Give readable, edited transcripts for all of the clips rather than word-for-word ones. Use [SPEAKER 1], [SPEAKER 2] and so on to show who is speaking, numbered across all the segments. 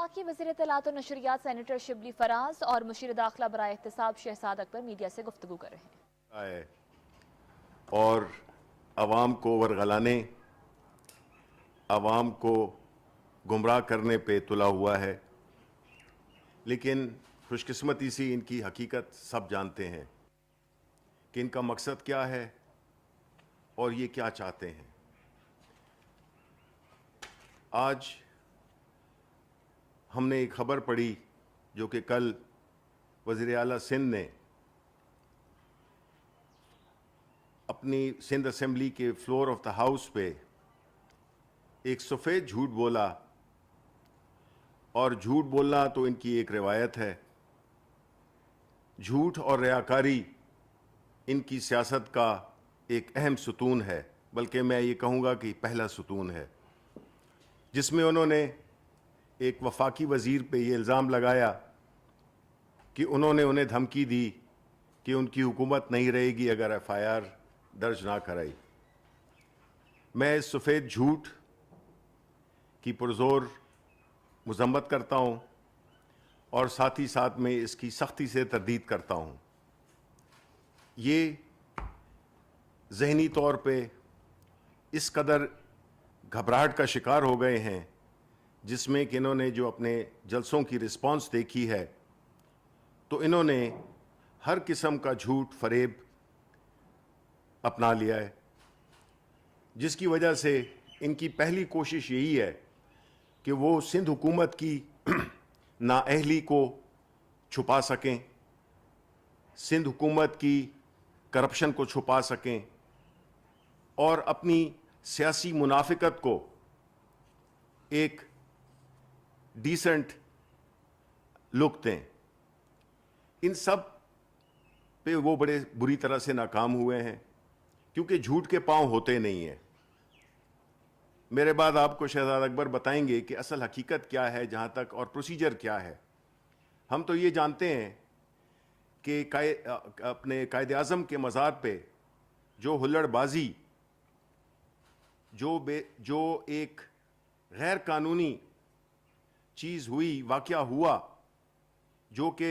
[SPEAKER 1] وفاقی وزیر اطلاعات و نشریات سینیٹر شبلی فراز اور مشیر داخلہ برائے احتساب شہزاد اکبر میڈیا سے گفتگو کر رہے ہیں
[SPEAKER 2] اور عوام کو ورغلانے، عوام کو گمراہ کرنے پہ تلا ہوا ہے، لیکن خوش قسمتی سے ان کی حقیقت سب جانتے ہیں کہ ان کا مقصد کیا ہے اور یہ کیا چاہتے ہیں۔ آج ہم نے ایک خبر پڑھی جو کہ کل وزیر اعلیٰ سندھ نے اپنی سندھ اسمبلی کے فلور آف دا ہاؤس پہ ایک سفید جھوٹ بولا، اور جھوٹ بولنا تو ان کی ایک روایت ہے۔ جھوٹ اور ریاکاری ان کی سیاست کا ایک اہم ستون ہے، بلکہ میں یہ کہوں گا کہ پہلا ستون ہے، جس میں انہوں نے ایک وفاقی وزیر پہ یہ الزام لگایا کہ انہوں نے انہیں دھمکی دی کہ ان کی حکومت نہیں رہے گی اگر ایف آئی آر درج نہ کرائی۔ میں اس سفید جھوٹ کی پرزور مذمت کرتا ہوں اور ساتھ ہی ساتھ میں اس کی سختی سے تردید کرتا ہوں۔ یہ ذہنی طور پہ اس قدر گھبراہٹ کا شکار ہو گئے ہیں، جس میں کہ انہوں نے جو اپنے جلسوں کی رسپانس دیکھی ہے تو انہوں نے ہر قسم کا جھوٹ فریب اپنا لیا ہے، جس کی وجہ سے ان کی پہلی کوشش یہی ہے کہ وہ سندھ حکومت کی نااہلی کو چھپا سکیں، سندھ حکومت کی کرپشن کو چھپا سکیں اور اپنی سیاسی منافقت کو ایک ڈیسنٹ لک دیں۔ ان سب پہ وہ بڑے بری طرح سے ناکام ہوئے ہیں، کیونکہ جھوٹ کے پاؤں ہوتے نہیں ہیں۔ میرے بعد آپ کو شہزاد اکبر بتائیں گے کہ اصل حقیقت کیا ہے جہاں تک، اور پروسیجر کیا ہے۔ ہم تو یہ جانتے ہیں کہ اپنے قائد اعظم کے مزار پہ جو ہلڑ بازی، جو ایک غیر قانونی چیز ہوئی، واقعہ ہوا، جو کہ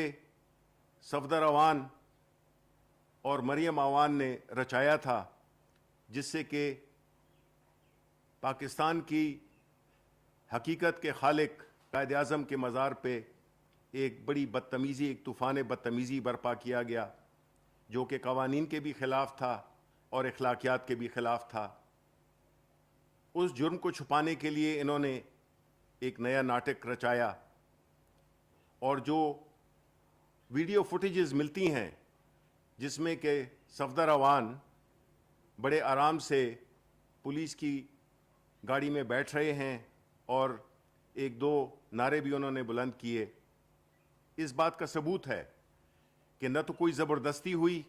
[SPEAKER 2] صفدر عوان اور مریم عوان نے رچایا تھا، جس سے کہ پاکستان کی حقیقت کے خالق قائد اعظم کے مزار پہ ایک بڑی بدتمیزی، ایک طوفان بدتمیزی برپا کیا گیا، جو کہ قوانین کے بھی خلاف تھا اور اخلاقیات کے بھی خلاف تھا۔ اس جرم کو چھپانے کے لیے انہوں نے ایک نیا ناٹک رچایا، اور جو ویڈیو فوٹیجز ملتی ہیں جس میں کہ صفدر عوان بڑے آرام سے پولیس کی گاڑی میں بیٹھ رہے ہیں اور ایک دو نعرے بھی انہوں نے بلند کیے، اس بات کا ثبوت ہے کہ نہ تو کوئی زبردستی ہوئی،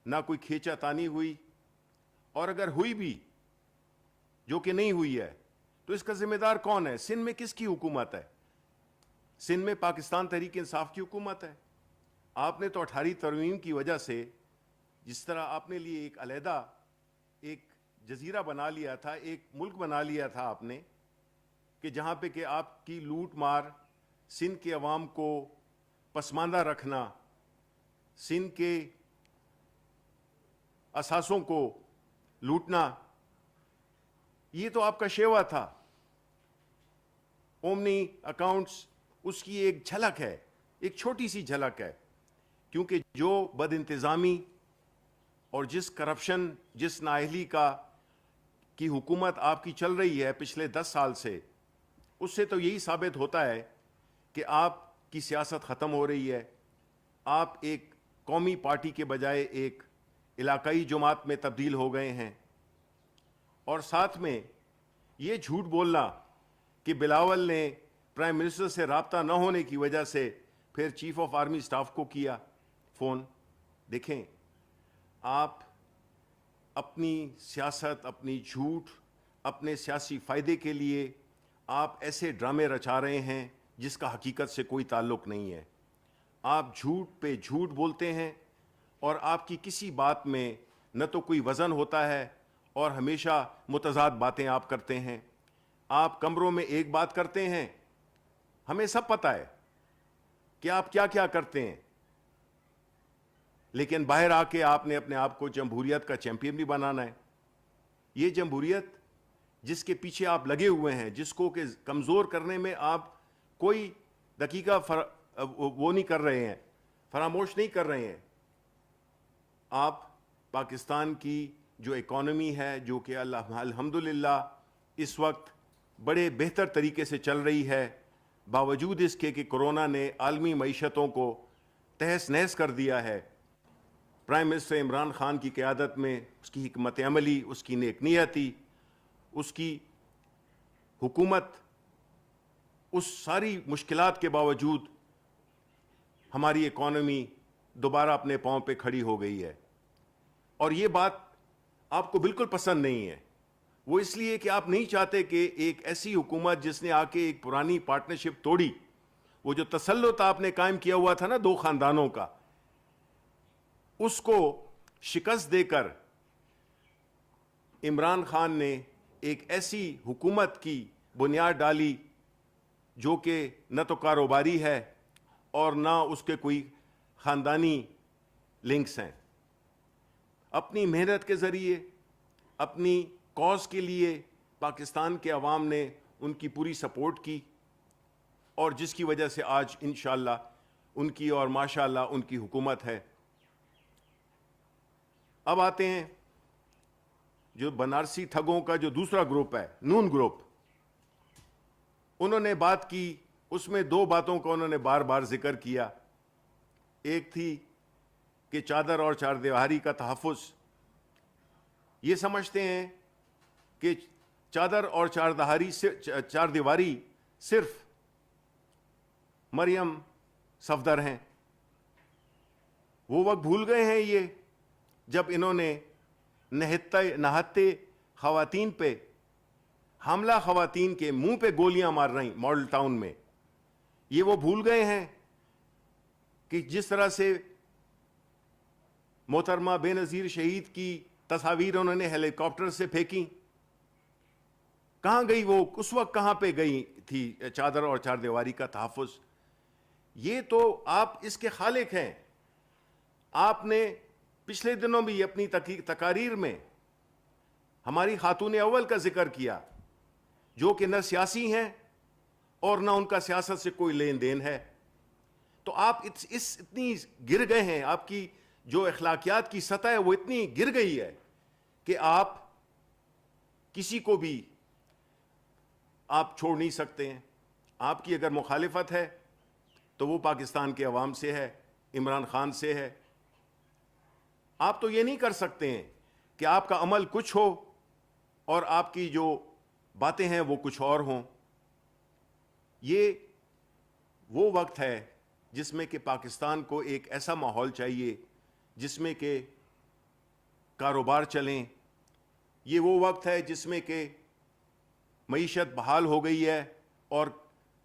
[SPEAKER 2] نہ کوئی کھینچا تانی ہوئی، اور اگر ہوئی بھی، جو کہ نہیں ہوئی ہے، تو اس کا ذمہ دار کون ہے؟ سندھ میں کس کی حکومت ہے؟ سندھ میں پاکستان تحریک انصاف کی حکومت ہے۔ آپ نے تو 18 ترمیم کی وجہ سے جس طرح آپ نے لیے ایک علیحدہ ایک جزیرہ بنا لیا تھا، ایک ملک بنا لیا تھا آپ نے، کہ جہاں پہ کہ آپ کی لوٹ مار، سندھ کے عوام کو پسماندہ رکھنا، سندھ کے اثاثوں کو لوٹنا، یہ تو آپ کا شیوا تھا۔ اومنی اکاؤنٹس اس کی ایک جھلک ہے، ایک چھوٹی سی جھلک ہے، کیونکہ جو بد انتظامی اور جس کرپشن، جس نااہلی کی حکومت آپ کی چل رہی ہے پچھلے 10 سال سے، اس سے تو یہی ثابت ہوتا ہے کہ آپ کی سیاست ختم ہو رہی ہے۔ آپ ایک قومی پارٹی کے بجائے ایک علاقائی جماعت میں تبدیل ہو گئے ہیں، اور ساتھ میں یہ جھوٹ بولنا کہ بلاول نے پرائم منسٹر سے رابطہ نہ ہونے کی وجہ سے پھر چیف آف آرمی سٹاف کو کیا فون۔ دیکھیں، آپ اپنی سیاست، اپنی جھوٹ، اپنے سیاسی فائدے کے لیے آپ ایسے ڈرامے رچا رہے ہیں جس کا حقیقت سے کوئی تعلق نہیں ہے۔ آپ جھوٹ پہ جھوٹ بولتے ہیں، اور آپ کی کسی بات میں نہ تو کوئی وزن ہوتا ہے، اور ہمیشہ متضاد باتیں آپ کرتے ہیں۔ آپ کمروں میں ایک بات کرتے ہیں ہمیں سب پتہ ہے کہ آپ کیا کیا کرتے ہیں، لیکن باہر آ کے آپ نے اپنے آپ کو جمہوریت کا چیمپئن بھی بنانا ہے. یہ جمہوریت جس کے پیچھے آپ لگے ہوئے ہیں، جس کو کہ کمزور کرنے میں آپ کوئی دقیقہ وہ نہیں کر رہے ہیں، فراموش نہیں کر رہے ہیں. آپ پاکستان کی جو اکانومی ہے، جو کہ الحمدللہ اس وقت بڑے بہتر طریقے سے چل رہی ہے، باوجود اس کے کہ کرونا نے عالمی معیشتوں کو تہس نہس کر دیا ہے، پرائم منسٹر عمران خان کی قیادت میں اس کی حکمت عملی، اس کی نیک نیتی، اس کی حکومت، اس ساری مشکلات کے باوجود ہماری اکانومی دوبارہ اپنے پاؤں پہ کھڑی ہو گئی ہے. اور یہ بات آپ کو بالکل پسند نہیں ہے. وہ اس لیے کہ آپ نہیں چاہتے کہ ایک ایسی حکومت جس نے آ کے ایک پرانی پارٹنرشپ توڑی، وہ جو تسلط آپ نے قائم کیا ہوا تھا نا دو خاندانوں کا، اس کو شکست دے کر عمران خان نے ایک ایسی حکومت کی بنیاد ڈالی جو کہ نہ تو کاروباری ہے اور نہ اس کے کوئی خاندانی لنکس ہیں. اپنی محنت کے ذریعے، اپنی کاز کے لیے پاکستان کے عوام نے ان کی پوری سپورٹ کی، اور جس کی وجہ سے آج انشاءاللہ ان کی اور ماشاءاللہ ان کی حکومت ہے. اب آتے ہیں جو بنارسی ٹھگوں کا جو دوسرا گروپ ہے، نون گروپ. انہوں نے بات کی، اس میں دو باتوں کا انہوں نے بار بار ذکر کیا. ایک تھی کہ چادر اور چار دیواری کا تحفظ. یہ سمجھتے ہیں کہ چادر اور چار دیواری صرف مریم صفدر ہیں. وہ وقت بھول گئے ہیں یہ جب انہوں نے نہتے خواتین پہ، حاملہ خواتین کے منہ پہ گولیاں مار رہی ماڈل ٹاؤن میں. یہ وہ بھول گئے ہیں کہ جس طرح سے محترمہ بے نظیر شہید کی تصاویر انہوں نے ہیلی کاپٹر سے پھینکی. کہاں گئی وہ؟ اس وقت کہاں پہ گئی تھی چادر اور چار دیواری کا تحفظ؟ یہ تو آپ اس کے خالق ہیں. آپ نے پچھلے دنوں بھی اپنی تقاریر میں ہماری خاتون اول کا ذکر کیا، جو کہ نہ سیاسی ہیں اور نہ ان کا سیاست سے کوئی لین دین ہے. تو آپ اتنی گر گئے ہیں، آپ کی جو اخلاقیات کی سطح ہے وہ اتنی گر گئی ہے کہ آپ کسی کو بھی آپ چھوڑ نہیں سکتے ہیں. آپ کی اگر مخالفت ہے تو وہ پاکستان کے عوام سے ہے، عمران خان سے ہے. آپ تو یہ نہیں کر سکتے ہیں کہ آپ کا عمل کچھ ہو اور آپ کی جو باتیں ہیں وہ کچھ اور ہوں. یہ وہ وقت ہے جس میں کہ پاکستان کو ایک ایسا ماحول چاہیے جس میں کہ کاروبار چلیں. یہ وہ وقت ہے جس میں کہ معیشت بحال ہو گئی ہے اور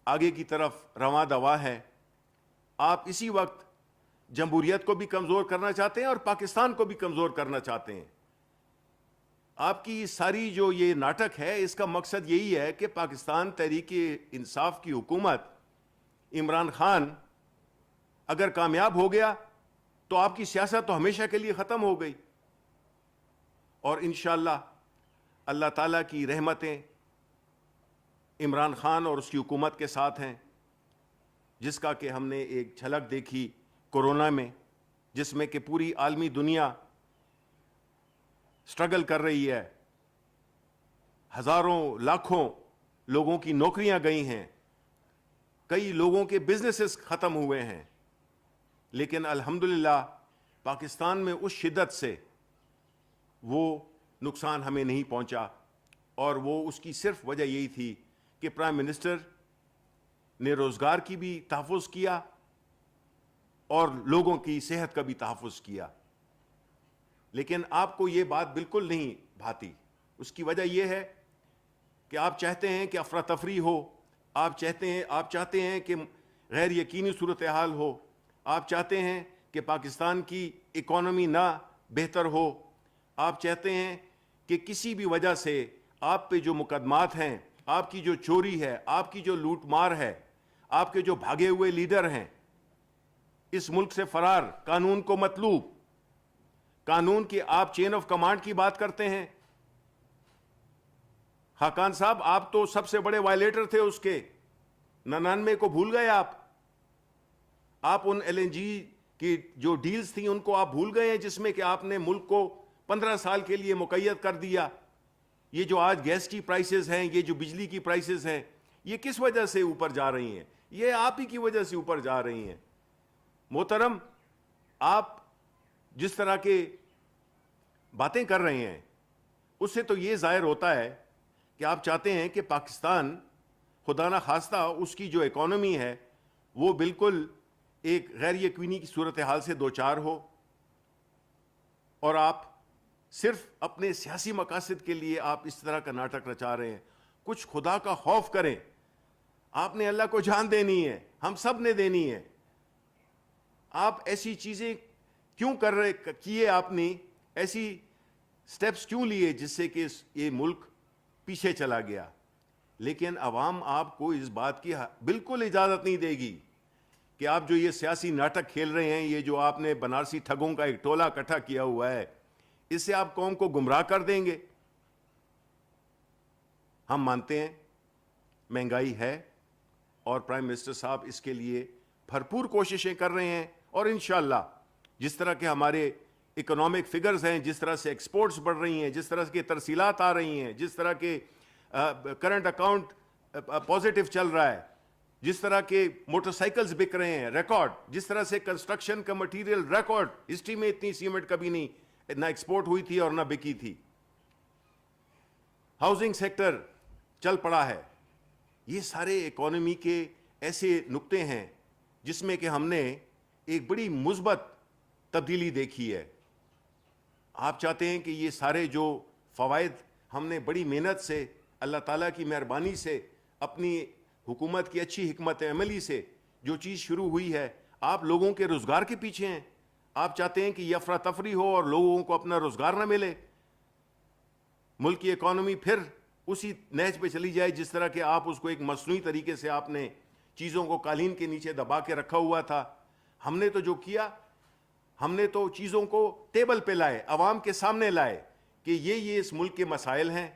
[SPEAKER 2] آگے کی طرف رواں دوا ہے. آپ اسی وقت جمہوریت کو بھی کمزور کرنا چاہتے ہیں اور پاکستان کو بھی کمزور کرنا چاہتے ہیں. آپ کی ساری جو یہ ناٹک ہے، اس کا مقصد یہی ہے کہ پاکستان تحریک انصاف کی حکومت، عمران خان اگر کامیاب ہو گیا تو آپ کی سیاست تو ہمیشہ کے لیے ختم ہو گئی. اور انشاءاللہ اللہ تعالیٰ کی رحمتیں عمران خان اور اس کی حکومت کے ساتھ ہیں، جس کا کہ ہم نے ایک جھلک دیکھی کورونا میں، جس میں کہ پوری عالمی دنیا سٹرگل کر رہی ہے. ہزاروں لاکھوں لوگوں کی نوکریاں گئی ہیں، کئی لوگوں کے بزنسز ختم ہوئے ہیں. لیکن الحمدللہ پاکستان میں اس شدت سے وہ نقصان ہمیں نہیں پہنچا، اور وہ اس کی صرف وجہ یہی تھی کہ پرائم منسٹر نے روزگار کی بھی تحفظ کیا اور لوگوں کی صحت کا بھی تحفظ کیا. لیکن آپ کو یہ بات بالکل نہیں بھاتی. اس کی وجہ یہ ہے کہ آپ چاہتے ہیں کہ افراتفری ہو، آپ چاہتے ہیں کہ غیر یقینی صورتحال ہو، آپ چاہتے ہیں کہ پاکستان کی اکانومی نہ بہتر ہو، آپ چاہتے ہیں کہ کسی بھی وجہ سے آپ پہ جو مقدمات ہیں، آپ کی جو چوری ہے، آپ کی جو لوٹ مار ہے، آپ کے جو بھاگے ہوئے لیڈر ہیں اس ملک سے فرار, قانون کو مطلوب, قانون کی آپ چین آف کمانڈ کی بات کرتے ہیں. خاقان صاحب آپ تو سب سے بڑے وائلیٹر تھے اس کے, 99 کو بھول گئے آپ ان ایل این جی کی جو ڈیلز تھیں ان کو آپ بھول گئے ہیں, جس میں کہ آپ نے ملک کو 15 سال کے لیے مقید کر دیا. یہ جو آج گیس کی پرائسز ہیں, یہ جو بجلی کی پرائسز ہیں, یہ کس وجہ سے اوپر جا رہی ہیں؟ یہ آپ ہی کی وجہ سے اوپر جا رہی ہیں. محترم, آپ جس طرح کے باتیں کر رہے ہیں اس سے تو یہ ظاہر ہوتا ہے کہ آپ چاہتے ہیں کہ پاکستان خدا نہ خواستہ اس کی جو اکانومی ہے وہ بالکل ایک غیر یقینی کی صورتحال سے دوچار ہو, اور آپ صرف اپنے سیاسی مقاصد کے لیے آپ اس طرح کا ناٹک رچا رہے ہیں. کچھ خدا کا خوف کریں. آپ نے اللہ کو جان دینی ہے, ہم سب نے دینی ہے. آپ ایسی چیزیں کیوں کر رہے کیے, آپ نے ایسی سٹیپس کیوں لیے جس سے کہ یہ ملک پیچھے چلا گیا؟ لیکن عوام آپ کو اس بات کی بالکل اجازت نہیں دے گی کہ آپ جو یہ سیاسی ناٹک کھیل رہے ہیں, یہ جو آپ نے بنارسی ٹھگوں کا ایک ٹولہ اکٹھا کیا ہوا ہے, اس سے آپ قوم کو گمراہ کر دیں گے. ہم مانتے ہیں مہنگائی ہے اور پرائم منسٹر صاحب اس کے لیے بھرپور کوششیں کر رہے ہیں, اور انشاءاللہ جس طرح کے ہمارے اکنامک فگرز ہیں, جس طرح سے ایکسپورٹس بڑھ رہی ہیں, جس طرح کے ترسیلات آ رہی ہیں, جس طرح کے کرنٹ اکاؤنٹ پازیٹیو چل رہا ہے, جس طرح کے موٹر سائیکلز بک رہے ہیں ریکارڈ, جس طرح سے کنسٹرکشن کا مٹیریل ریکارڈ, ہسٹری میں اتنی سیمنٹ کبھی نہیں نہ ایکسپورٹ ہوئی تھی اور نہ بکی تھی. ہاؤسنگ سیکٹر چل پڑا ہے. یہ سارے اکانومی کے ایسے نقطے ہیں جس میں کہ ہم نے ایک بڑی مثبت تبدیلی دیکھی ہے. آپ چاہتے ہیں کہ یہ سارے جو فوائد ہم نے بڑی محنت سے, اللہ تعالیٰ کی مہربانی سے, اپنی حکومت کی اچھی حکمت عملی سے جو چیز شروع ہوئی ہے, آپ لوگوں کے روزگار کے پیچھے ہیں. آپ چاہتے ہیں کہ یہ افراتفری ہو اور لوگوں کو اپنا روزگار نہ ملے, ملک کی اکانومی پھر اسی نہج پہ چلی جائے جس طرح کہ آپ اس کو ایک مصنوعی طریقے سے آپ نے چیزوں کو قالین کے نیچے دبا کے رکھا ہوا تھا. ہم نے تو جو کیا, ہم نے تو چیزوں کو ٹیبل پہ لائے, عوام کے سامنے لائے کہ یہ اس ملک کے مسائل ہیں,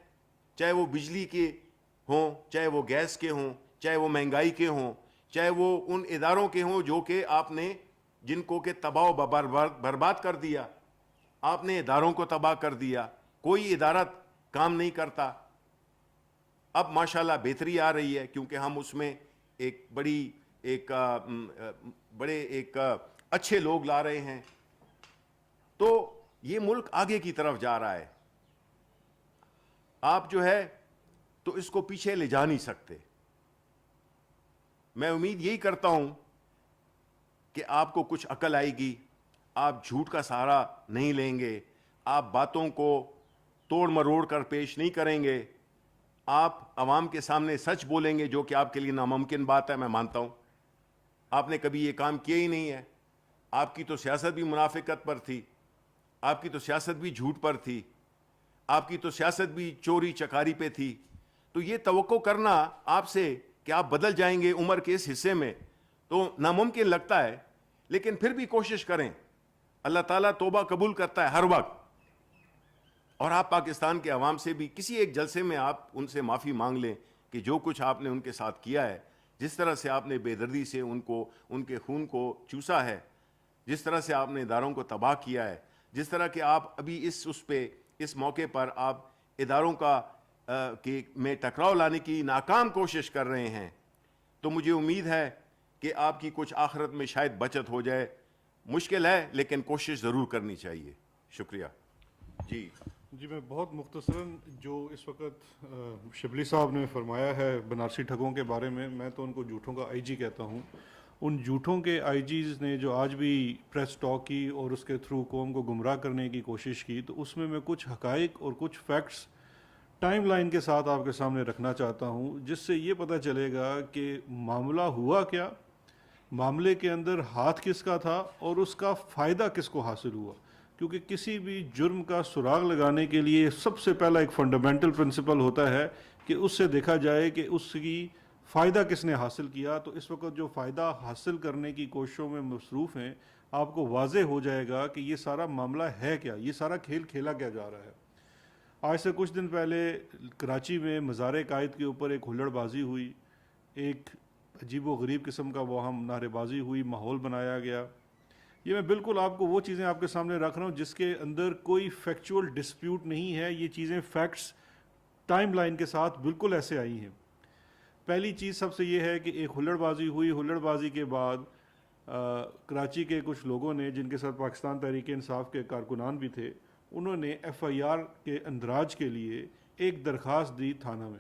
[SPEAKER 2] چاہے وہ بجلی کے ہوں, چاہے وہ گیس کے ہوں, چاہے وہ مہنگائی کے ہوں, چاہے وہ ان اداروں کے ہوں جو کہ آپ نے جن کو کہ تباہ و برباد کر دیا. آپ نے اداروں کو تباہ کر دیا, کوئی ادارہ کام نہیں کرتا. اب ماشاءاللہ بہتری آ رہی ہے کیونکہ ہم اس میں ایک بڑے اچھے لوگ لا رہے ہیں, تو یہ ملک آگے کی طرف جا رہا ہے. آپ جو ہے تو اس کو پیچھے لے جا نہیں سکتے. میں امید یہی کرتا ہوں کہ آپ کو کچھ عقل آئے گی, آپ جھوٹ کا سہارا نہیں لیں گے, آپ باتوں کو توڑ مروڑ کر پیش نہیں کریں گے, آپ عوام کے سامنے سچ بولیں گے, جو کہ آپ کے لیے ناممکن بات ہے. میں مانتا ہوں آپ نے کبھی یہ کام کیا ہی نہیں ہے. آپ کی تو سیاست بھی منافقت پر تھی, آپ کی تو سیاست بھی جھوٹ پر تھی, آپ کی تو سیاست بھی چوری چکاری پہ تھی. تو یہ توقع کرنا آپ سے کہ آپ بدل جائیں گے عمر کے اس حصے میں تو ناممکن لگتا ہے. لیکن پھر بھی کوشش کریں, اللہ تعالیٰ توبہ قبول کرتا ہے ہر وقت. اور آپ پاکستان کے عوام سے بھی کسی ایک جلسے میں آپ ان سے معافی مانگ لیں کہ جو کچھ آپ نے ان کے ساتھ کیا ہے, جس طرح سے آپ نے بے دردی سے ان کے خون کو چوسا ہے, جس طرح سے آپ نے اداروں کو تباہ کیا ہے, جس طرح کہ آپ ابھی اس موقع پر آپ اداروں میں ٹکراؤ لانے کی ناکام کوشش کر رہے ہیں, تو مجھے امید ہے کہ آپ کی کچھ آخرت میں شاید بچت ہو جائے. مشکل ہے لیکن کوشش ضرور کرنی چاہیے. شکریہ.
[SPEAKER 3] جی میں بہت مختصراً جو اس وقت شبلی صاحب نے فرمایا ہے بنارسی ٹھگوں کے بارے میں تو ان کو جھوٹوں کا آئی جی کہتا ہوں. ان جھوٹوں کے آئی جیز نے جو آج بھی پریس ٹاک کی اور اس کے تھرو قوم کو گمراہ کرنے کی کوشش کی, تو اس میں کچھ حقائق اور کچھ فیکٹس ٹائم لائن کے ساتھ آپ کے سامنے رکھنا چاہتا ہوں, جس سے یہ پتہ چلے گا کہ معاملہ ہوا کیا, معاملے کے اندر ہاتھ کس کا تھا اور اس کا فائدہ کس کو حاصل ہوا. کیونکہ کسی بھی جرم کا سراغ لگانے کے لیے سب سے پہلا ایک فنڈامنٹل پرنسپل ہوتا ہے کہ اس سے دیکھا جائے کہ اس کی فائدہ کس نے حاصل کیا. تو اس وقت جو فائدہ حاصل کرنے کی کوششوں میں مصروف ہیں, آپ کو واضح ہو جائے گا کہ یہ سارا معاملہ ہے کیا, یہ سارا کھیل کھیلا کیا جا رہا ہے. آج سے کچھ دن پہلے کراچی میں مزار قائد کے اوپر ایک ہلڑ بازی ہوئی, ایک عجیب و غریب قسم کا وہاں نعرے بازی ہوئی, ماحول بنایا گیا. یہ میں بالکل آپ کو وہ چیزیں آپ کے سامنے رکھ رہا ہوں جس کے اندر کوئی فیکچول ڈسپیوٹ نہیں ہے. یہ چیزیں فیکٹس ٹائم لائن کے ساتھ بالکل ایسے آئی ہیں. پہلی چیز سب سے یہ ہے کہ ایک ہلڑ بازی ہوئی, ہلڑ بازی کے بعد کراچی کے کچھ لوگوں نے, جن کے ساتھ پاکستان تحریک انصاف کے کارکنان بھی تھے, انہوں نے ایف آئی آر کے اندراج کے لیے ایک درخواست دی تھانہ میں.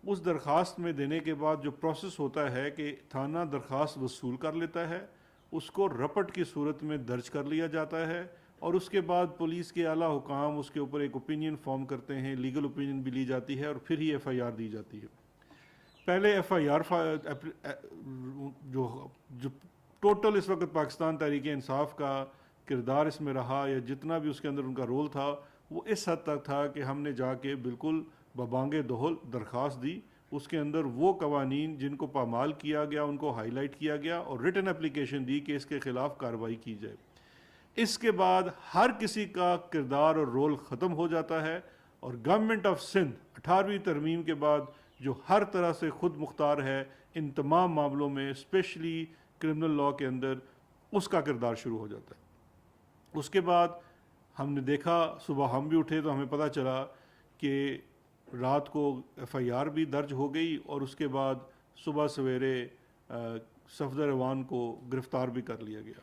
[SPEAKER 3] اس درخواست میں دینے کے بعد جو پروسیس ہوتا ہے کہ تھانہ درخواست وصول کر لیتا ہے, اس کو رپٹ کی صورت میں درج کر لیا جاتا ہے, اور اس کے بعد پولیس کے اعلیٰ حکام اس کے اوپر ایک اوپینین فارم کرتے ہیں, لیگل اوپینین بھی لی جاتی ہے, اور پھر ہی ایف آئی آر دی جاتی ہے. پہلے ایف آئی آر جو ٹوٹل اس وقت پاکستان تحریک انصاف کا کردار اس میں رہا, یا جتنا بھی اس کے اندر ان کا رول تھا, وہ اس حد تک تھا کہ ہم نے جا کے بالکل ببانگ دہل درخواست دی. اس کے اندر وہ قوانین جن کو پامال کیا گیا ان کو ہائی لائٹ کیا گیا, اور ریٹن اپلیکیشن دی کہ اس کے خلاف کارروائی کی جائے. اس کے بعد ہر کسی کا کردار اور رول ختم ہو جاتا ہے, اور گورنمنٹ آف سندھ 18ویں ترمیم کے بعد جو ہر طرح سے خود مختار ہے ان تمام معاملوں میں, اسپیشلی کرمنل لاء کے اندر, اس کا کردار شروع ہو جاتا ہے. اس کے بعد ہم نے دیکھا, صبح ہم بھی اٹھے تو ہمیں پتہ چلا کہ رات کو ایف آئی آر بھی درج ہو گئی, اور اس کے بعد صبح سویرے صفدر ایوان کو گرفتار بھی کر لیا گیا.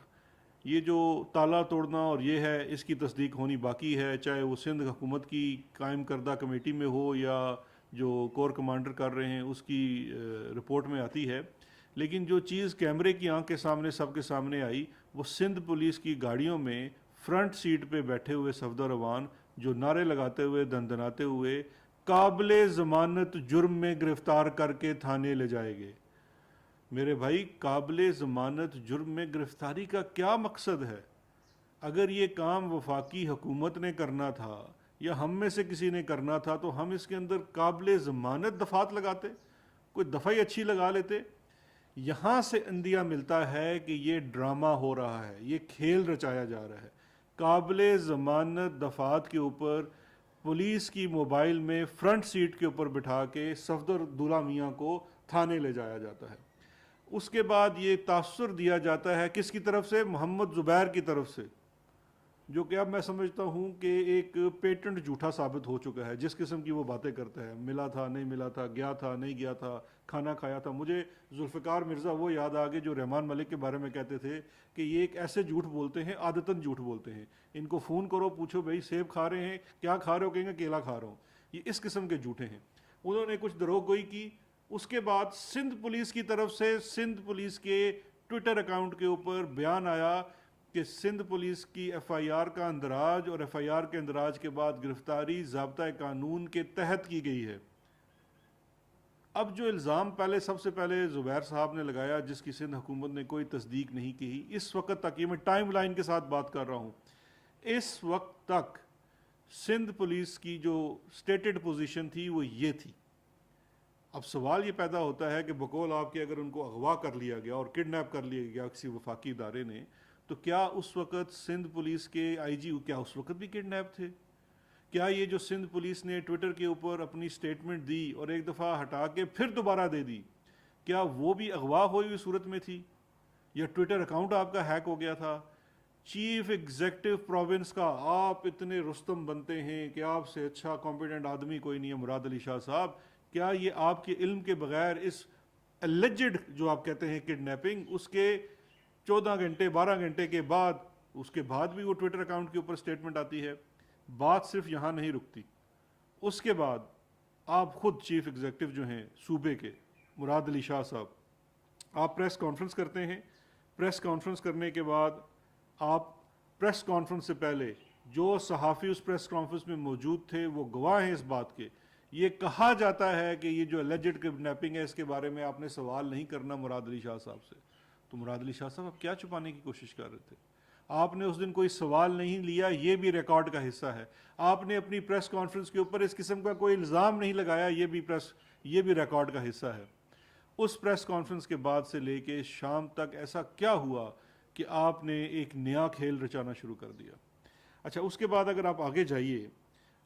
[SPEAKER 3] یہ جو تالا توڑنا اور یہ ہے, اس کی تصدیق ہونی باقی ہے, چاہے وہ سندھ حکومت کی قائم کردہ کمیٹی میں ہو یا جو کور کمانڈر کر رہے ہیں اس کی رپورٹ میں آتی ہے. لیکن جو چیز کیمرے کی آنکھ کے سامنے سب کے سامنے آئی, وہ سندھ پولیس کی گاڑیوں میں فرنٹ سیٹ پہ بیٹھے ہوئے صفدر ایوان جو نعرے لگاتے ہوئے, دندناتے ہوئے, قابل ضمانت جرم میں گرفتار کر کے تھانے لے جائے گے. میرے بھائی, قابل ضمانت جرم میں گرفتاری کا کیا مقصد ہے؟ اگر یہ کام وفاقی حکومت نے کرنا تھا یا ہم میں سے کسی نے کرنا تھا تو ہم اس کے اندر قابل ضمانت دفعات لگاتے, کوئی دفعہ ہی اچھی لگا لیتے. یہاں سے اندیا ملتا ہے کہ یہ ڈرامہ ہو رہا ہے, یہ کھیل رچایا جا رہا ہے. قابل ضمانت دفعات کے اوپر پولیس کی موبائل میں فرنٹ سیٹ کے اوپر بٹھا کے صفدر عبداللہ میاں کو تھانے لے جایا جاتا ہے. اس کے بعد یہ تاثر دیا جاتا ہے کس کی طرف سے؟ محمد زبیر کی طرف سے, جو کہ اب میں سمجھتا ہوں کہ ایک پیٹنٹ جھوٹا ثابت ہو چکا ہے. جس قسم کی وہ باتیں کرتا ہے, ملا تھا نہیں ملا تھا, گیا تھا نہیں گیا تھا, کھانا کھایا تھا. مجھے ذوالفقار مرزا وہ یاد آ گئے جو رحمان ملک کے بارے میں کہتے تھے کہ یہ ایک ایسے جھوٹ بولتے ہیں, عادتاً جھوٹ بولتے ہیں. ان کو فون کرو, پوچھو بھائی سیب کھا رہے ہیں, کیا کھا رہے ہو, کہیں گے کیلا کھا رہا ہوں. یہ اس قسم کے جھوٹے ہیں. انہوں نے کچھ دروغ گوئی کی. اس کے بعد سندھ پولیس کی طرف سے سندھ پولیس کے ٹویٹر اکاؤنٹ کے اوپر بیان آیا کہ سندھ پولیس کی ایف آئی آر کا اندراج, اور ایف آئی آر کے اندراج کے بعد گرفتاری ضابطۂ قانون کے تحت کی گئی ہے. اب جو الزام سب سے پہلے زبیر صاحب نے لگایا, جس کی سندھ حکومت نے کوئی تصدیق نہیں کی اس وقت تک, یہ میں ٹائم لائن کے ساتھ بات کر رہا ہوں, اس وقت تک سندھ پولیس کی جو سٹیٹڈ پوزیشن تھی وہ یہ تھی. اب سوال یہ پیدا ہوتا ہے کہ بقول آپ کے اگر ان کو اغوا کر لیا گیا اور کڈنیپ کر لیا گیا کسی وفاقی ادارے نے, تو کیا اس وقت سندھ پولیس کے آئی جی کیا اس وقت بھی کڈنیپ تھے؟ کیا یہ جو سندھ پولیس نے ٹویٹر کے اوپر اپنی سٹیٹمنٹ دی اور ایک دفعہ ہٹا کے پھر دوبارہ دے دی, کیا وہ بھی اغوا ہوئی صورت میں تھی, یا ٹویٹر اکاؤنٹ آپ کا ہیک ہو گیا تھا؟ چیف ایگزیکٹو پروونس کا آپ اتنے رستم بنتے ہیں کہ آپ سے اچھا کمپیٹنٹ آدمی کوئی نہیں ہے, مراد علی شاہ صاحب. کیا یہ آپ کے علم کے بغیر اس اللیجڈ جو آپ کہتے ہیں کڈنیپنگ, اس کے 14 گھنٹے 12 گھنٹے کے بعد, اس کے بعد بھی وہ ٹویٹر اکاؤنٹ کے اوپر سٹیٹمنٹ آتی ہے؟ بات صرف یہاں نہیں رکتی. اس کے بعد آپ خود چیف ایگزیکٹو جو ہیں صوبے کے, مراد علی شاہ صاحب, آپ پریس کانفرنس کرتے ہیں. پریس کانفرنس کرنے کے بعد آپ پریس کانفرنس سے پہلے جو صحافی اس پریس کانفرنس میں موجود تھے وہ گواہ ہیں اس بات کے, یہ کہا جاتا ہے کہ یہ جو اللیجڈ کڈنیپنگ ہے اس کے بارے میں آپ نے سوال نہیں کرنا مراد علی شاہ صاحب سے. تو مراد علی شاہ صاحب آپ کیا چھپانے کی کوشش کر رہے تھے؟ آپ نے اس دن کوئی سوال نہیں لیا, یہ بھی ریکارڈ کا حصہ ہے. آپ نے اپنی پریس کانفرنس کے اوپر اس قسم کا کوئی الزام نہیں لگایا, یہ بھی ریکارڈ کا حصہ ہے. اس پریس کانفرنس کے بعد سے لے کے شام تک ایسا کیا ہوا کہ آپ نے ایک نیا کھیل رچانا شروع کر دیا؟ اچھا، اس کے بعد اگر آپ آگے جائیے،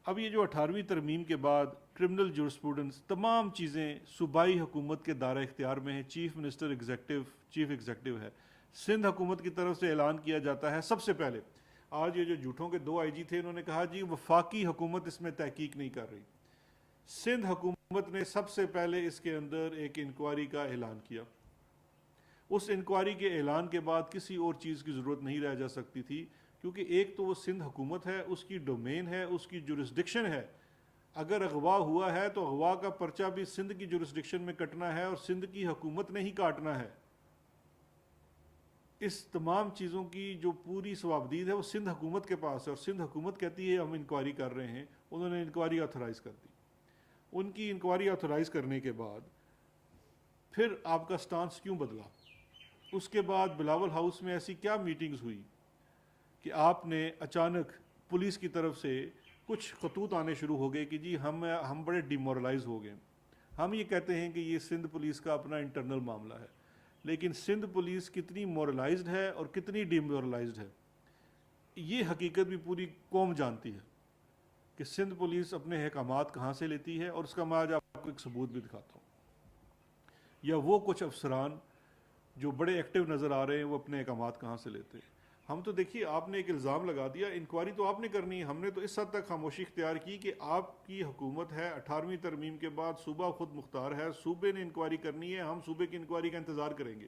[SPEAKER 3] اب یہ جو 18ویں ترمیم کے بعد کرمنل جورسپروڈنس تمام چیزیں صوبائی حکومت کے دائرہ اختیار میں ہیں. چیف منسٹر چیف ایگزیکٹو ہے. سندھ حکومت کی طرف سے اعلان کیا جاتا ہے سب سے پہلے. آج یہ جو جھوٹوں کے 2 IG تھے، انہوں نے کہا جی وفاقی حکومت اس میں تحقیق نہیں کر رہی. سندھ حکومت نے سب سے پہلے اس کے اندر ایک انکوائری کا اعلان کیا. اس انکوائری کے اعلان کے بعد کسی اور چیز کی ضرورت نہیں رہ جا سکتی تھی، کیونکہ ایک تو وہ سندھ حکومت ہے، اس کی ڈومین ہے، اس کی جورسڈکشن ہے. اگر اغوا ہوا ہے تو اغوا کا پرچہ بھی سندھ کی جورسڈکشن میں کٹنا ہے اور سندھ کی حکومت نے ہی کاٹنا ہے. اس تمام چیزوں کی جو پوری ثوابدید ہے وہ سندھ حکومت کے پاس ہے، اور سندھ حکومت کہتی ہے ہم انکوائری کر رہے ہیں. انہوں نے انکوائری آتھورائز کر دی. ان کی انکوائری آتھورائز کرنے کے بعد پھر آپ کا سٹانس کیوں بدلا؟ اس کے بعد بلاول ہاؤس میں ایسی کیا میٹنگز ہوئی کہ آپ نے اچانک پولیس کی طرف سے کچھ خطوط آنے شروع ہو گئے کہ جی ہم بڑے ڈیمورلائز ہو گئے. ہم یہ کہتے ہیں کہ یہ سندھ پولیس کا اپنا انٹرنل معاملہ ہے، لیکن سندھ پولیس کتنی مورلائزڈ ہے اور کتنی ڈیمورلائزڈ ہے یہ حقیقت بھی پوری قوم جانتی ہے کہ سندھ پولیس اپنے احکامات کہاں سے لیتی ہے. اور اس کا میں آج آپ کو ایک ثبوت بھی دکھاتا ہوں. یا وہ کچھ افسران جو بڑے ایکٹیو نظر آ رہے ہیں وہ اپنے احکامات کہاں سے لیتے ہیں. ہم تو دیکھیے، آپ نے ایک الزام لگا دیا، انکوائری تو آپ نے کرنی ہے. ہم نے تو اس حد تک خاموشی اختیار کی کہ آپ کی حکومت ہے، 18ویں ترمیم کے بعد صوبہ خود مختار ہے، صوبے نے انکوائری کرنی ہے، ہم صوبے کی انکوائری کا انتظار کریں گے.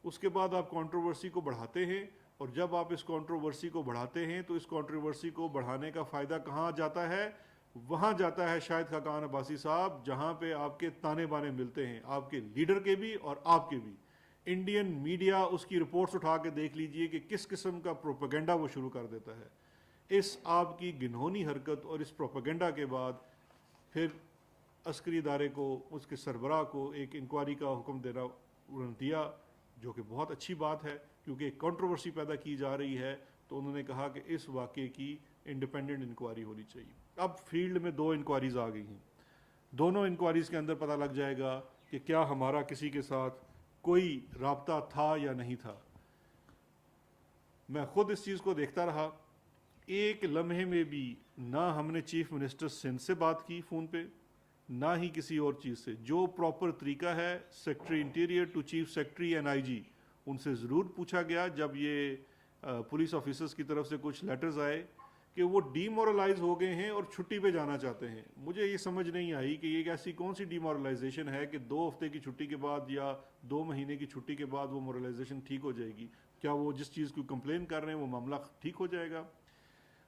[SPEAKER 3] اس کے بعد آپ کنٹروورسی کو بڑھاتے ہیں، اور جب آپ اس کنٹروورسی کو بڑھاتے ہیں تو اس کنٹروورسی کو بڑھانے کا فائدہ کہاں جاتا ہے؟ وہاں جاتا ہے شاہد خاقان عباسی صاحب، جہاں پہ آپ کے تانے بانے ملتے ہیں، آپ کے لیڈر کے بھی اور آپ کے بھی. انڈین میڈیا اس کی رپورٹس اٹھا کے دیکھ لیجئے کہ کس قسم کا پروپیگنڈا وہ شروع کر دیتا ہے. اس آپ کی گنہونی حرکت اور اس پروپیگنڈا کے بعد پھر عسکری ادارے کو، اس کے سربراہ کو ایک انکوائری کا حکم دیا، جو کہ بہت اچھی بات ہے کیونکہ ایک کنٹروورسی پیدا کی جا رہی ہے. تو انہوں نے کہا کہ اس واقعے کی انڈیپینڈنٹ انکوائری ہونی چاہیے. اب فیلڈ میں 2 انکوائریز آ گئی ہیں. دونوں انکوائریز کے اندر پتہ لگ جائے گا کہ کیا ہمارا کسی کے ساتھ کوئی رابطہ تھا یا نہیں تھا. میں خود اس چیز کو دیکھتا رہا. ایک لمحے میں بھی نہ ہم نے چیف منسٹر سندھ سے بات کی فون پہ، نہ ہی کسی اور چیز سے. جو پراپر طریقہ ہے secretary interior to chief secretary and IG، ان سے ضرور پوچھا گیا جب یہ پولیس آفیسرز کی طرف سے کچھ لیٹرز آئے کہ وہ ڈی مورلائز ہو گئے ہیں اور چھٹی پہ جانا چاہتے ہیں. مجھے یہ سمجھ نہیں آئی کہ یہ ایسی کون سی ڈی مورلائزیشن ہے کہ 2 ہفتے کی چھٹی کے بعد یا 2 مہینے کی چھٹی کے بعد وہ مورلائزیشن ٹھیک ہو جائے گی. کیا وہ جس چیز کو کمپلین کر رہے ہیں وہ معاملہ ٹھیک ہو جائے گا؟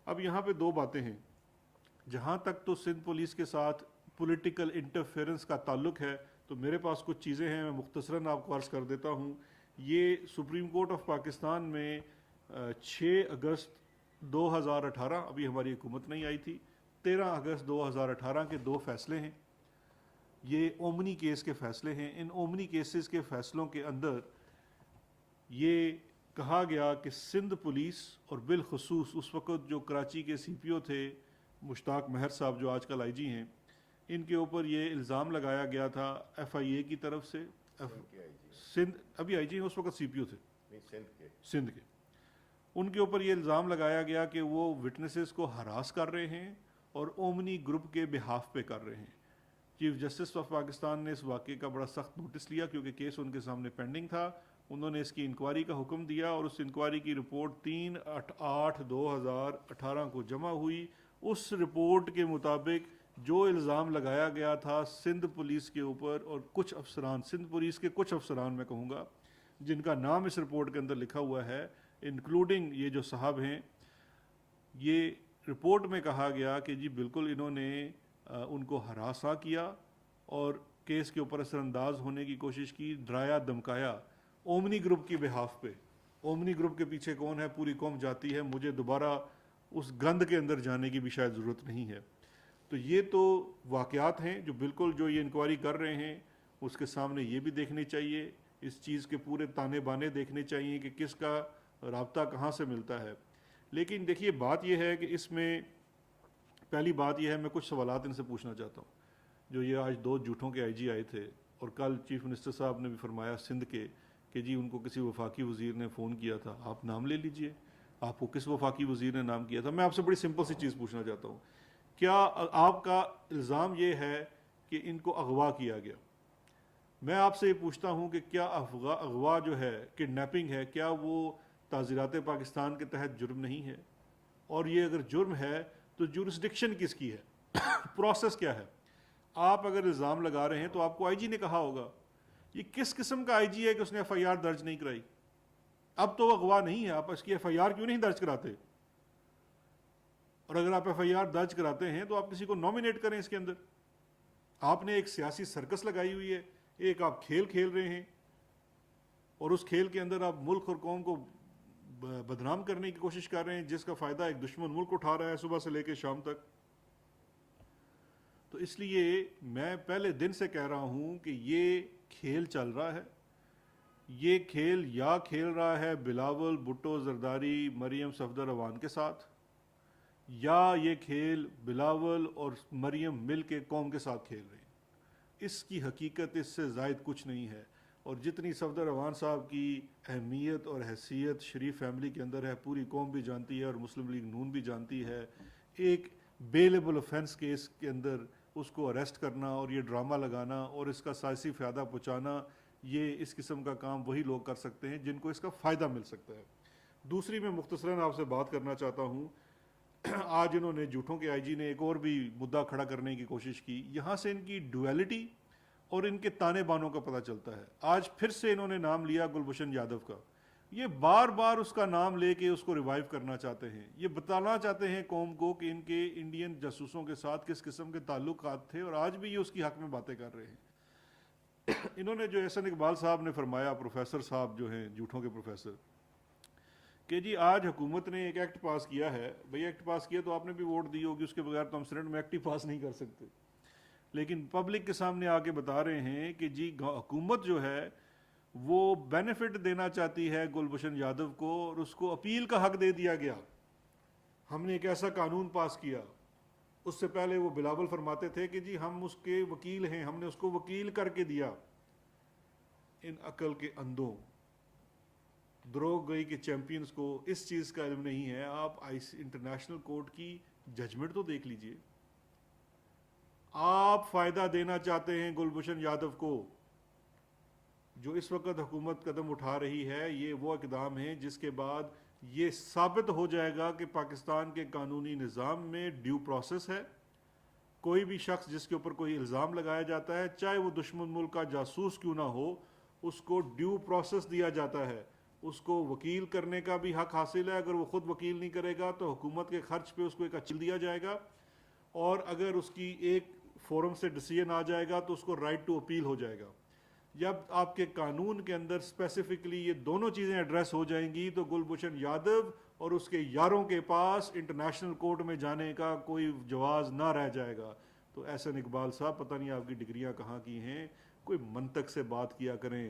[SPEAKER 3] اب یہاں پہ 2 باتیں ہیں. جہاں تک تو سندھ پولیس کے ساتھ پولیٹیکل انٹرفیئرنس کا تعلق ہے تو میرے پاس کچھ چیزیں ہیں، میں مختصراً آپ کو عرض کر دیتا ہوں. یہ سپریم کورٹ آف پاکستان میں 6 اگست 2018، ابھی ہماری حکومت نہیں آئی تھی، 13 اگست 2018 کے 2 فیصلے ہیں. یہ اومنی کیس کے فیصلے ہیں. ان اومنی کیسز کے فیصلوں کے اندر یہ کہا گیا کہ سندھ پولیس، اور بالخصوص اس وقت جو کراچی کے CPO تھے مشتاق مہر صاحب جو آج کل IG ہیں، ان کے اوپر یہ الزام لگایا گیا تھا FIA کی طرف سے. سندھ ابھی IG ہیں، اس وقت CPO تھے سندھ کے. ان کے اوپر یہ الزام لگایا گیا کہ وہ وٹنسز کو ہراس کر رہے ہیں اور اومنی گروپ کے بہاف پہ کر رہے ہیں. چیف جسٹس آف پاکستان نے اس واقعے کا بڑا سخت نوٹس لیا کیونکہ کیس ان کے سامنے پینڈنگ تھا. انہوں نے اس کی انکوائری کا حکم دیا اور اس انکوائری کی رپورٹ 3/8/2018 کو جمع ہوئی. اس رپورٹ کے مطابق جو الزام لگایا گیا تھا سندھ پولیس کے اوپر، اور کچھ افسران، سندھ پولیس کے کچھ افسران میں کہوں گا جن کا نام اس رپورٹ کے اندر لکھا ہوا ہے، انکلوڈنگ یہ جو صاحب ہیں، یہ رپورٹ میں کہا گیا کہ جی بالکل انہوں نے ان کو ہراساں کیا اور کیس کے اوپر اثر انداز ہونے کی کوشش کی، ڈرایا دھمکایا اومنی گروپ کی بہاف پہ. اومنی گروپ کے پیچھے کون ہے پوری قوم جاتی ہے، مجھے دوبارہ اس گند کے اندر جانے کی بھی شاید ضرورت نہیں ہے. تو یہ تو واقعات ہیں جو بالکل جو یہ انکوائری کر رہے ہیں اس کے سامنے یہ بھی دیکھنے چاہیے، اس چیز کے پورے تانے بانے دیکھنے چاہیے کہ کس کا رابطہ کہاں سے ملتا ہے. لیکن دیکھیے بات یہ ہے کہ اس میں پہلی بات یہ ہے، میں کچھ سوالات ان سے پوچھنا چاہتا ہوں. جو یہ آج 2 جھوٹوں کے IG آئے تھے، اور کل چیف منسٹر صاحب نے بھی فرمایا سندھ کے کہ جی ان کو کسی وفاقی وزیر نے فون کیا تھا, آپ نام لے لیجئے, آپ کو کس وفاقی وزیر نے نام کیا تھا. میں آپ سے بڑی سمپل سی چیز پوچھنا چاہتا ہوں, کیا آپ کا الزام یہ ہے کہ ان کو اغوا کیا گیا؟ میں آپ سے یہ پوچھتا ہوں کہ کیا اغوا جو ہے, کڈنیپنگ ہے, کیا وہ تعزیرات پاکستان کے تحت جرم نہیں ہے؟ اور یہ اگر جرم ہے تو جورسڈکشن کس کی ہے؟ پروسیس کیا ہے؟ آپ اگر الزام لگا رہے ہیں تو آپ کو آئی جی نے کہا ہوگا. یہ کس قسم کا آئی جی ہے کہ اس نے ایف آئی آر درج نہیں کرائی؟ اب تو وہ اغوا نہیں ہے, آپ اس کی ایف آئی آر کیوں نہیں درج کراتے؟ اور اگر آپ ایف آئی آر درج کراتے ہیں تو آپ کسی کو نامینیٹ کریں اس کے اندر. آپ نے ایک سیاسی سرکس لگائی ہوئی ہے, ایک آپ کھیل کھیل رہے ہیں, اور اس کھیل کے اندر آپ ملک اور قوم کو بدنام کرنے کی کوشش کر رہے ہیں, جس کا فائدہ ایک دشمن ملک اٹھا رہا ہے صبح سے لے کے شام تک. تو اس لیے میں پہلے دن سے کہہ رہا ہوں کہ یہ کھیل چل رہا ہے. یہ کھیل یا کھیل رہا ہے بلاول بھٹو زرداری مریم صفدر اوان کے ساتھ, یا یہ کھیل بلاول اور مریم مل کے قوم کے ساتھ کھیل رہے ہیں. اس کی حقیقت اس سے زائد کچھ نہیں ہے. اور جتنی صفدر اوان صاحب کی اہمیت اور حیثیت شریف فیملی کے اندر ہے, پوری قوم بھی جانتی ہے اور مسلم لیگ نون بھی جانتی ہے. ایک بیلیبل offense کیس کے اندر اس کو اریسٹ کرنا اور یہ ڈرامہ لگانا اور اس کا سیاسی فائدہ پہنچانا, یہ اس قسم کا کام وہی لوگ کر سکتے ہیں جن کو اس کا فائدہ مل سکتا ہے. دوسری میں مختصراً آپ سے بات کرنا چاہتا ہوں, آج انہوں نے جھوٹوں کے آئی جی نے ایک اور بھی مدعا کھڑا کرنے کی کوشش کی. یہاں سے ان کی ڈویلٹی اور ان کے تانے بانوں کا پتہ چلتا ہے. آج پھر سے انہوں نے نام لیا گلبشن یادو کا. یہ بار بار اس کا نام لے کے اس کو ریوائیو کرنا چاہتے ہیں. یہ بتانا چاہتے ہیں قوم کو کہ ان کے انڈین جاسوسوں کے ساتھ کس قسم کے تعلقات تھے, اور آج بھی یہ اس کی حق میں باتیں کر رہے ہیں. انہوں نے جو احسن اقبال صاحب نے فرمایا, پروفیسر صاحب جو ہیں جھوٹوں کے پروفیسر, کہ جی آج حکومت نے ایک ایکٹ پاس کیا ہے. بھئی ایکٹ پاس کیا تو آپ نے بھی ووٹ دی ہوگی, اس کے بغیر تو ہم سینٹ میں ایکٹ ہی پاس نہیں کر سکتے. لیکن پبلک کے سامنے آ کے بتا رہے ہیں کہ جی حکومت جو ہے وہ بینیفٹ دینا چاہتی ہے گلبشن یادو کو, اور اس کو اپیل کا حق دے دیا گیا. ہم نے ایک ایسا قانون پاس کیا. اس سے پہلے وہ بلاول فرماتے تھے کہ جی ہم اس کے وکیل ہیں, ہم نے اس کو وکیل کر کے دیا. ان عقل کے اندھوں, دروغ گئی کے چیمپئنز کو اس چیز کا علم نہیں ہے. آپ انٹرنیشنل کورٹ کی ججمنٹ تو دیکھ لیجئے. آپ فائدہ دینا چاہتے ہیں گلبشن یادو کو. جو اس وقت حکومت قدم اٹھا رہی ہے, یہ وہ اقدام ہیں جس کے بعد یہ ثابت ہو جائے گا کہ پاکستان کے قانونی نظام میں ڈیو پروسیس ہے. کوئی بھی شخص جس کے اوپر کوئی الزام لگایا جاتا ہے, چاہے وہ دشمن ملک کا جاسوس کیوں نہ ہو, اس کو ڈیو پروسیس دیا جاتا ہے. اس کو وکیل کرنے کا بھی حق حاصل ہے. اگر وہ خود وکیل نہیں کرے گا تو حکومت کے خرچ پہ اس کو ایک اچل دیا جائے گا, اور اگر اس کی ایک فورم سے ڈیسیژن آ جائے گا تو اس کو رائٹ ٹو اپیل ہو جائے گا. جب آپ کے قانون کے اندر اسپیسیفکلی یہ دونوں چیزیں ایڈریس ہو جائیں گی تو گلبشن یادو اور اس کے یاروں کے پاس انٹرنیشنل کورٹ میں جانے کا کوئی جواز نہ رہ جائے گا. تو احسن اقبال صاحب, پتہ نہیں آپ کی ڈگریاں کہاں کی ہیں, کوئی منطق سے بات کیا کریں.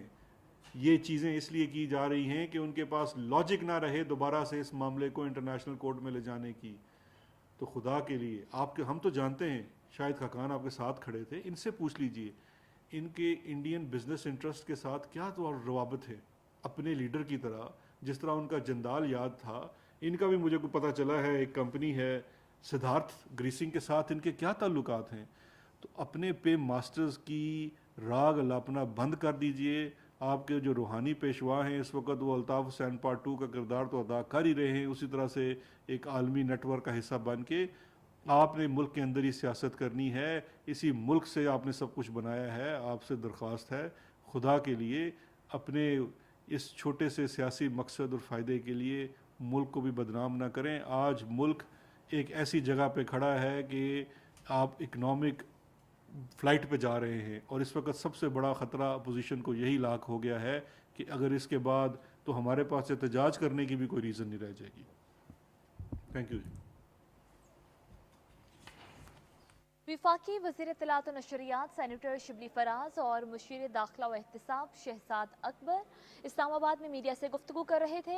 [SPEAKER 3] یہ چیزیں اس لیے کی جا رہی ہیں کہ ان کے پاس لاجک نہ رہے دوبارہ سے اس معاملے کو انٹرنیشنل کورٹ میں لے جانے کی. تو خدا کے لیے آپ کے, ہم تو جانتے ہیں, شاید خاقان آپ کے ساتھ کھڑے تھے, ان سے پوچھ لیجئے ان کے انڈین بزنس انٹرسٹ کے ساتھ کیا تو روابط ہے. اپنے لیڈر کی طرح, جس طرح ان کا جندال یاد تھا, ان کا بھی مجھے کو پتہ چلا ہے ایک کمپنی ہے سدھارتھ گریسنگ کے ساتھ ان کے کیا تعلقات ہیں. تو اپنے پے ماسٹرز کی راگ الاپنا بند کر دیجئے. آپ کے جو روحانی پیشوا ہیں اس وقت, وہ الطاف حسین پارٹ 2 کا کردار تو ادا کر ہی رہے ہیں, اسی طرح سے ایک عالمی نیٹ ورک کا حصہ بن کے. آپ نے ملک کے اندر ہی سیاست کرنی ہے, اسی ملک سے آپ نے سب کچھ بنایا ہے. آپ سے درخواست ہے خدا کے لیے اپنے اس چھوٹے سے سیاسی مقصد اور فائدے کے لیے ملک کو بھی بدنام نہ کریں. آج ملک ایک ایسی جگہ پہ کھڑا ہے کہ آپ اکنامک فلائٹ پہ جا رہے ہیں, اور اس وقت سب سے بڑا خطرہ اپوزیشن کو یہی لاحق ہو گیا ہے کہ اگر اس کے بعد تو ہمارے پاس احتجاج کرنے کی بھی کوئی ریزن نہیں رہ جائے گی. Thank you.
[SPEAKER 1] وفاقی وزیر اطلاعات و نشریات سینیٹر شبلی فراز اور مشیر داخلہ و احتساب شہزاد اکبر اسلام آباد میں میڈیا سے گفتگو کر رہے تھے.